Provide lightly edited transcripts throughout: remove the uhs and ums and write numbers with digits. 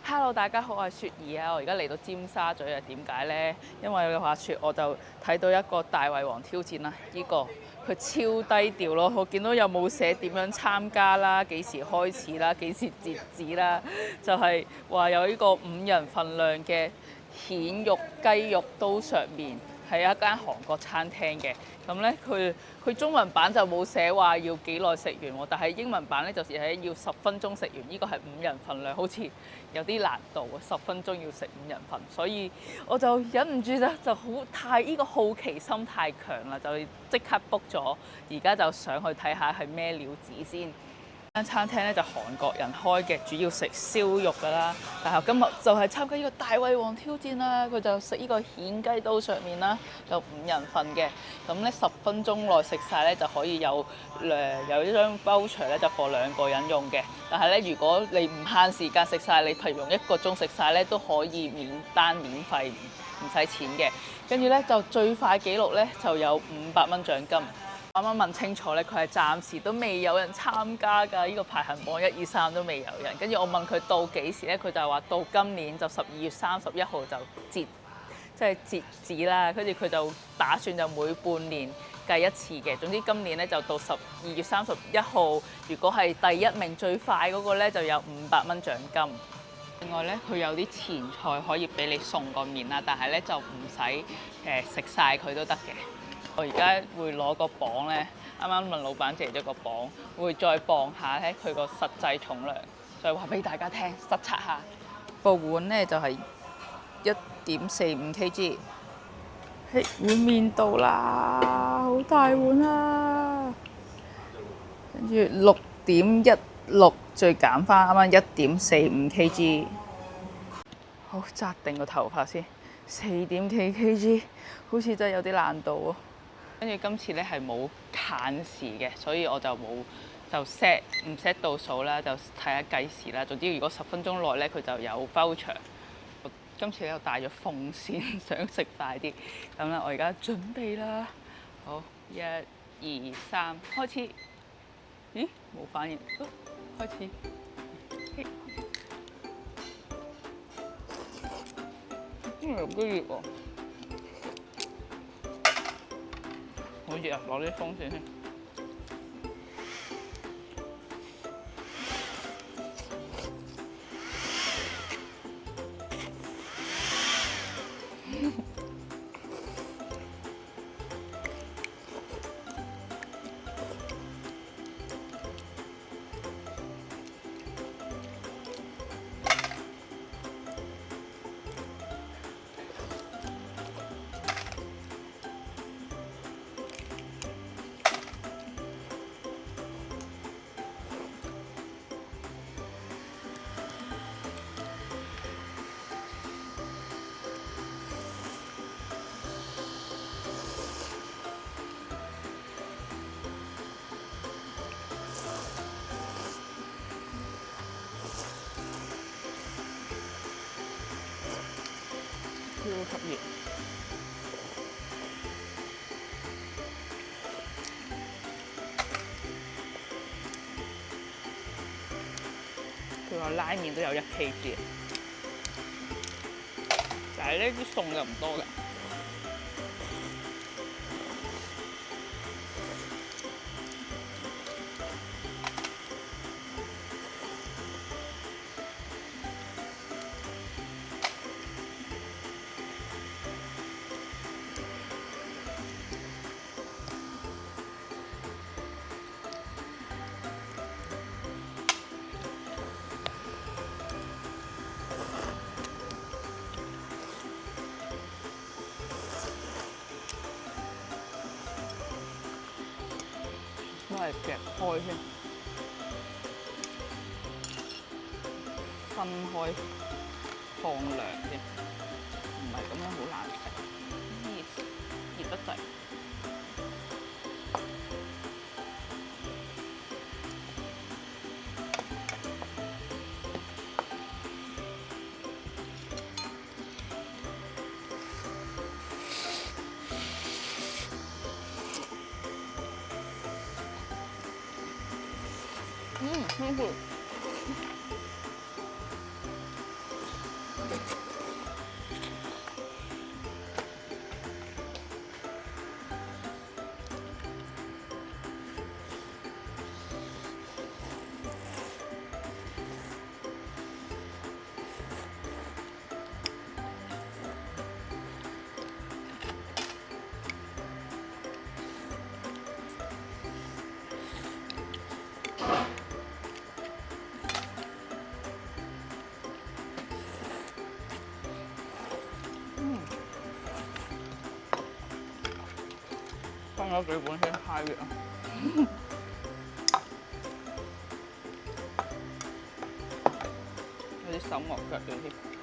Hello，大家好，我係雪兒啊！我而家嚟到尖沙咀啊，點解呢？因為滑雪我就睇到一個大胃王挑戰啦，佢超低調咯，我見到有冇寫點樣參加啦、幾時開始啦、幾時截止啦，就係話有呢個5人份量嘅蜆肉雞肉刀削麵。係一間韓國餐廳嘅，咁咧佢中文版就冇寫話要幾耐食完喎，但係英文版咧就係要10分鐘食完。呢個係5人份量，好似有啲難度啊！10分鐘要食5人份，所以我就忍唔住咧，就呢個好奇心太強啦，就即刻 book 咗，而家就上去睇下係咩料子先。間餐廳咧就韓國人開嘅，主要食燒肉㗎啦。但係今日就係參加呢個大胃王挑戰啦，佢就食呢個蜆雞刀削麵啦，就5人份嘅。咁咧10分鐘內食晒咧就可以有一張 voucher 咧就俾2個人用嘅。但係咧如果你唔限時間食晒，你譬如用1個鐘食晒咧都可以免費，唔使錢嘅。跟住咧就最快紀錄咧就有500蚊獎金。啱啱問清楚咧，佢係暫時都未有人參加㗎，呢個排行榜1、2、3都未有人。跟住我問佢到幾時咧，佢就係話到今年就12月31號就截止啦。跟住佢就打算就每半年計一次嘅。總之今年咧就到12月31號，如果係第1名最快嗰個咧就有500蚊獎金。另外咧，佢有啲前菜可以俾你送個麵啦，但係咧就唔使食晒佢都得嘅。我而家會攞個磅咧，啱啱問老闆借咗個磅，會再磅下咧佢個實際重量，再話俾大家聽，實測下。個碗咧就係1.45 kg， 碗麵到啦，好大碗啊！跟住6.16再減翻啱啱1.45 kg， 好紮定個頭髮先，4點幾 kg， 好似真係有啲難度啊！跟住今次咧係冇限時嘅，所以我就唔 set 倒數啦，就睇下計時啦。總之如果10分鐘內咧，佢就有 voucher。今次咧我帶咗鳳先，想食快啲。咁啦，我而家準備啦。好，1、2、3，開始。咦？冇反應。開始。有啲熱喎。好熱啊！攞啲風扇先。超級熱，佢話拉麵都有1 kg， 但係呢啲餸就唔多㗎。都係夾開先，分開放涼先，唔係咁樣好難食，熱得滯。辛苦。分咗幾本先太熱啊！有啲手惡腳嘅添。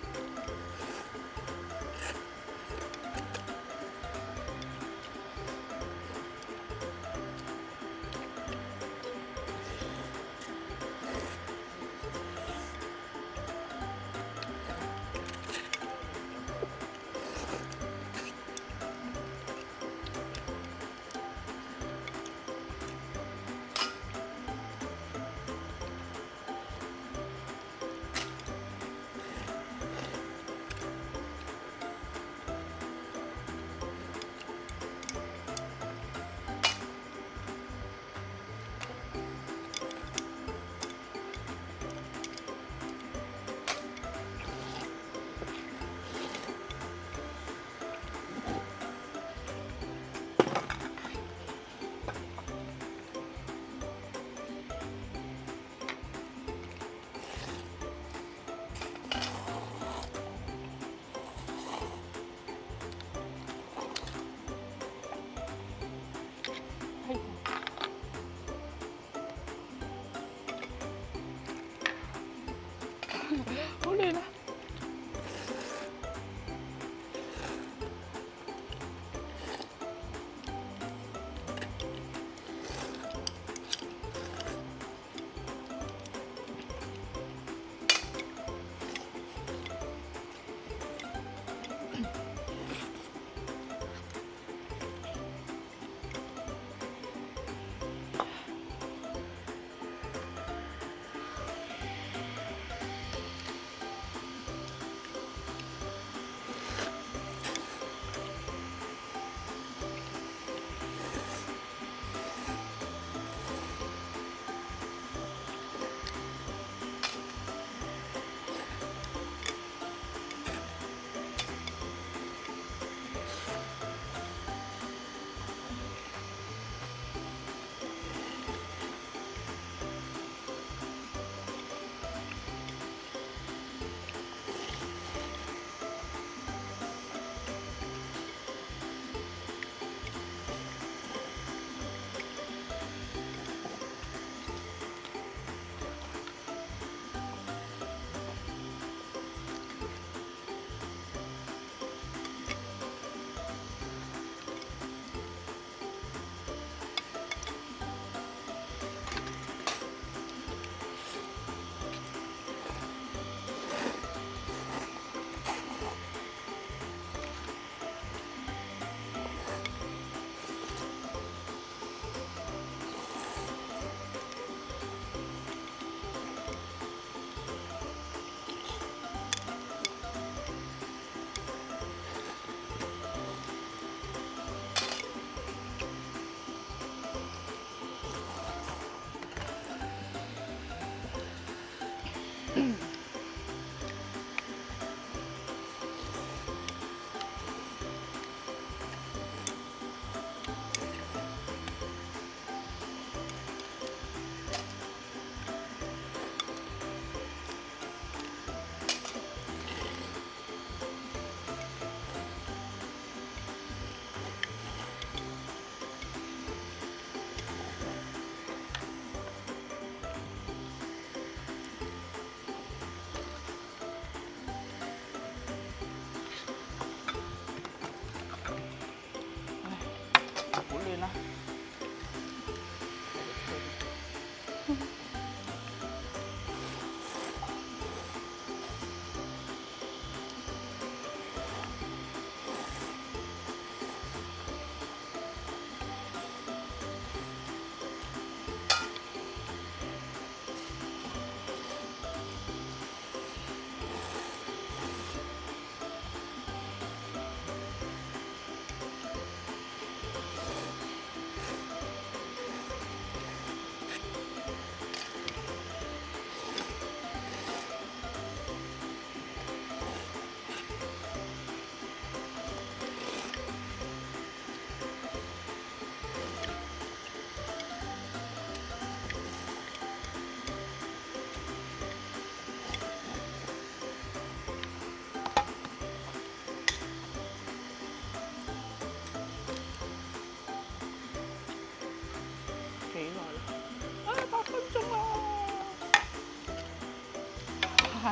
好亂啊！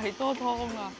太多湯啦！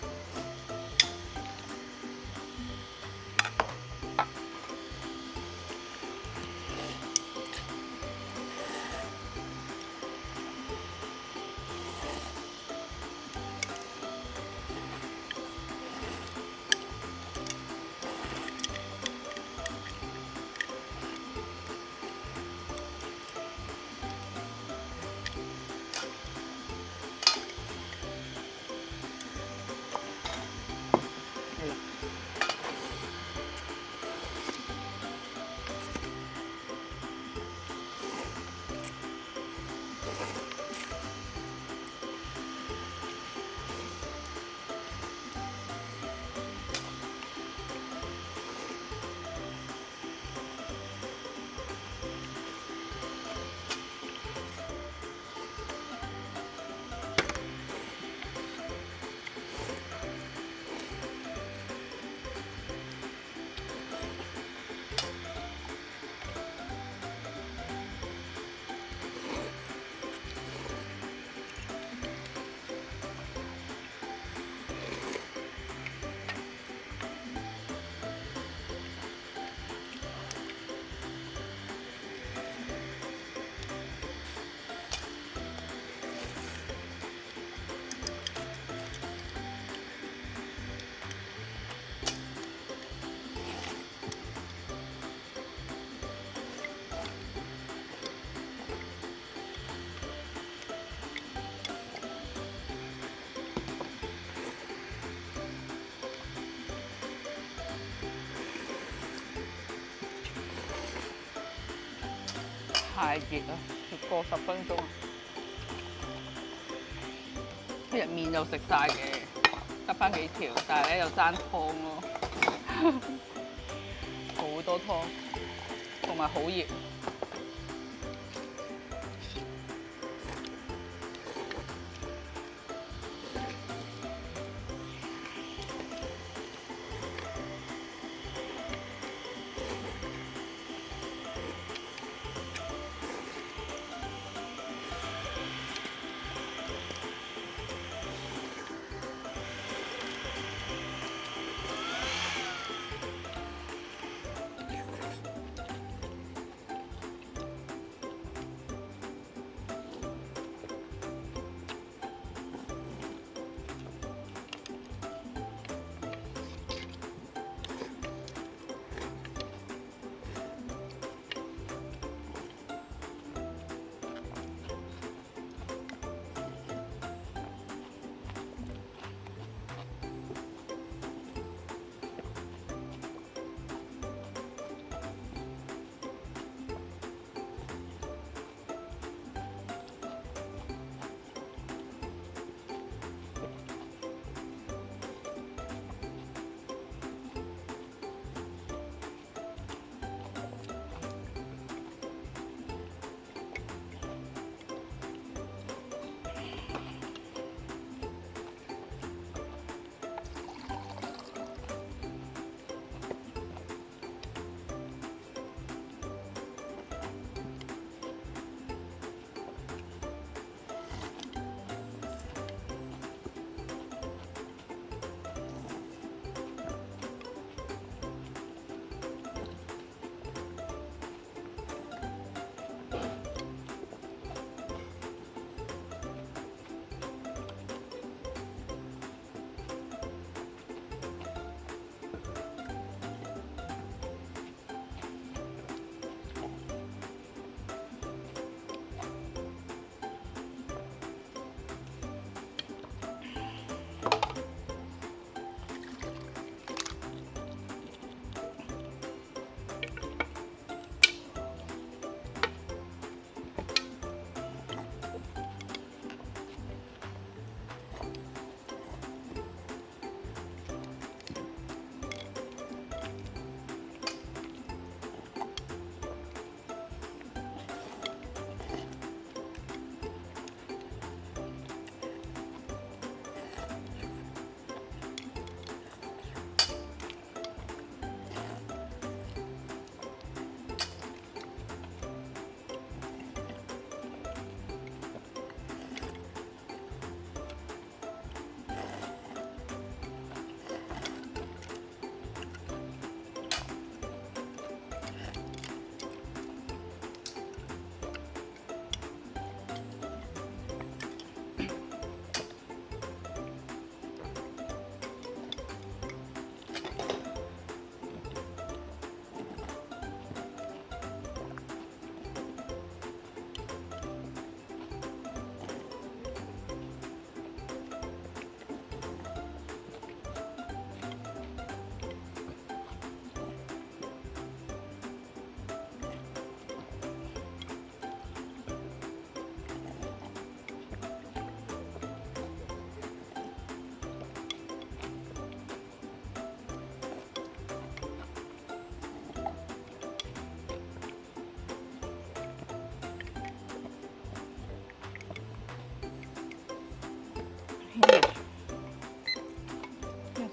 太熱啦，要過10分鐘。一日麵就食晒嘅，得翻幾條，但係咧又爭湯咯，好多湯，同埋好熱。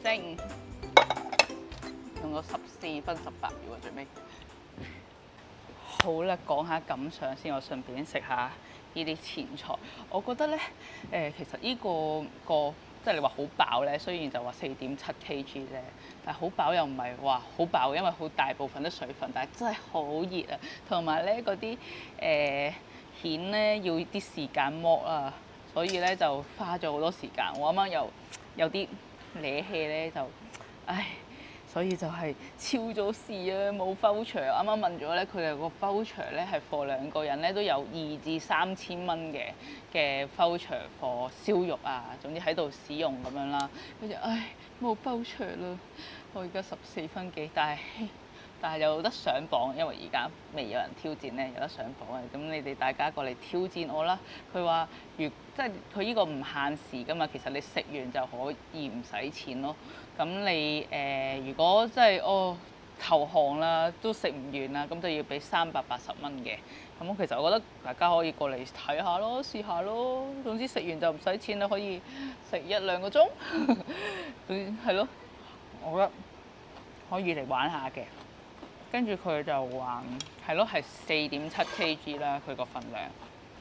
星，用咗14分18秒啊，最尾。好啦，講下感想先，我順便食下呢啲前菜。我覺得咧，其實呢個即係你話好飽咧，雖然就話4.7kg 啫，但係好飽又唔係話好飽，因為好大部分都水分，但係真係好熱啊！同埋咧嗰啲蜆咧要啲時間剝啊，所以咧就花咗好多時間。我啱啱又有啲攣氣咧，就唉〜所以就係超早市啊，冇 voucher。啱啱問咗咧，佢哋個 voucher 咧係 for 2個人咧都有2至3千蚊嘅 voucher for 燒肉啊，總之喺度使用咁樣啦。跟住唉冇 voucher 啦，我而家14分幾，但係有得上榜，因為而家未有人挑戰咧，有得上榜啊！咁你哋大家過嚟挑戰我啦。佢話即係佢呢個唔限時噶嘛，其實你食完就可以唔使錢咯。咁你如果即係投降啦，都食唔完啦，咁就要俾380蚊嘅。咁其實我覺得大家可以過嚟睇下咯，試下咯。總之食完就唔使錢啦，可以食1-2個鐘。係咯，我覺得可以嚟玩下嘅。跟住佢就話係咯，係4.7kg 啦，佢個份量。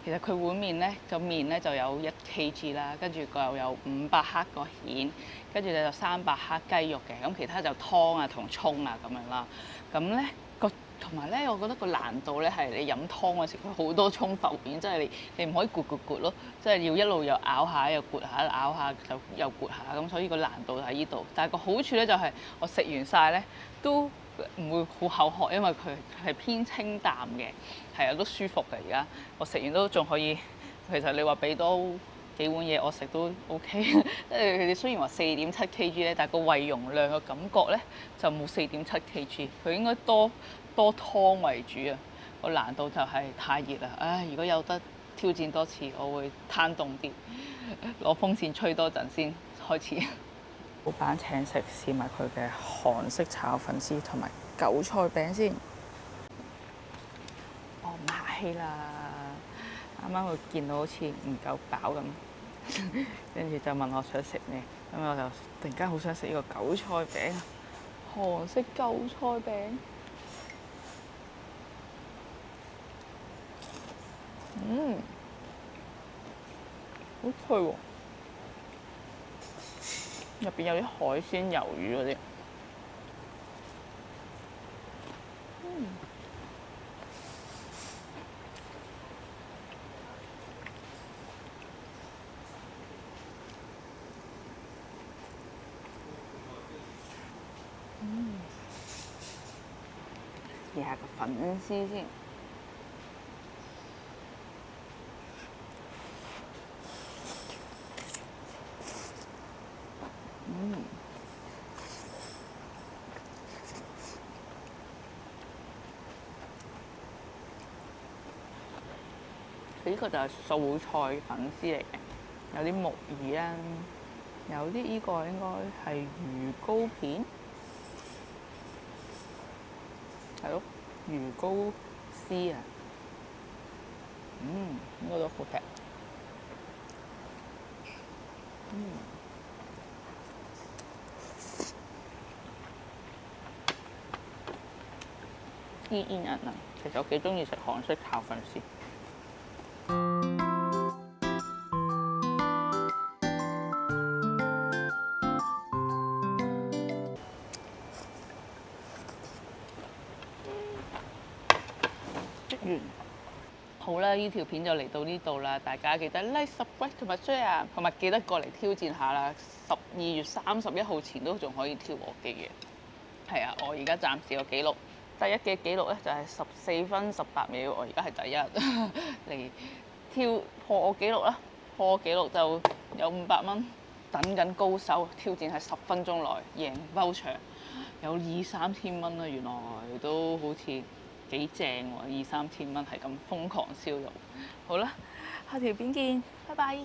其實佢碗麵咧，個麵咧就有1kg 啦，跟住佢又有500克個蜆，跟住就300克雞肉嘅，咁其他就湯啊同葱啊咁樣啦。咁咧同埋咧，我覺得個難度咧係你飲湯嗰時，佢好多葱浮面，即係你唔可以咕咯，即係要一路又咬下又咕下，咬下就又咕下，咁所以個難度喺呢度。但係個好處咧就係我食完晒咧都唔會好口渴，因為佢係偏清淡嘅，係啊都舒服嘅。而家我食完都仲可以，其實你話俾多幾碗嘢我食都 OK。即係佢哋雖然話4.7kg 咧，但係個胃容量嘅感覺咧就冇4.7kg，佢應該多湯為主啊。個難度就係太熱啦，唉！如果有得挑戰多次，我會攤凍啲，攞風扇吹多陣先開始。老闆請食，試埋佢嘅韓式炒粉絲同埋韭菜餅先。我唔客氣啦，啱啱佢見到好似唔夠飽咁，跟住就問我想食咩，咁我就突然間好想食呢個韭菜餅，韓式韭菜餅。好脆喎！入邊有啲海鮮魷魚嗰啲，試下個粉絲先。呢個就係素菜粉絲嚟嘅，有啲木耳啦，有啲呢個應該係魚糕片，係咯，魚糕絲啊，應該都好食。煙煙韌韌，其實我幾中意食韓式炒粉絲。好啦，呢條片就嚟到呢度啦，大家記得 like、subscribe 同埋 share，同埋記得過嚟挑戰下啦。12月31號前都仲可以挑我嘅嘢。係啊，我而家暫時個記錄，第一嘅記錄咧就係14分18秒，我而家係第一嚟挑破我記錄啦，破我記錄就有500蚊，等緊高手挑戰喺10分鐘內贏 voucher，有2-3千蚊啦，原來都好似〜幾正喎，2-3千蚊係咁瘋狂燒肉。好啦，下條片見，拜拜。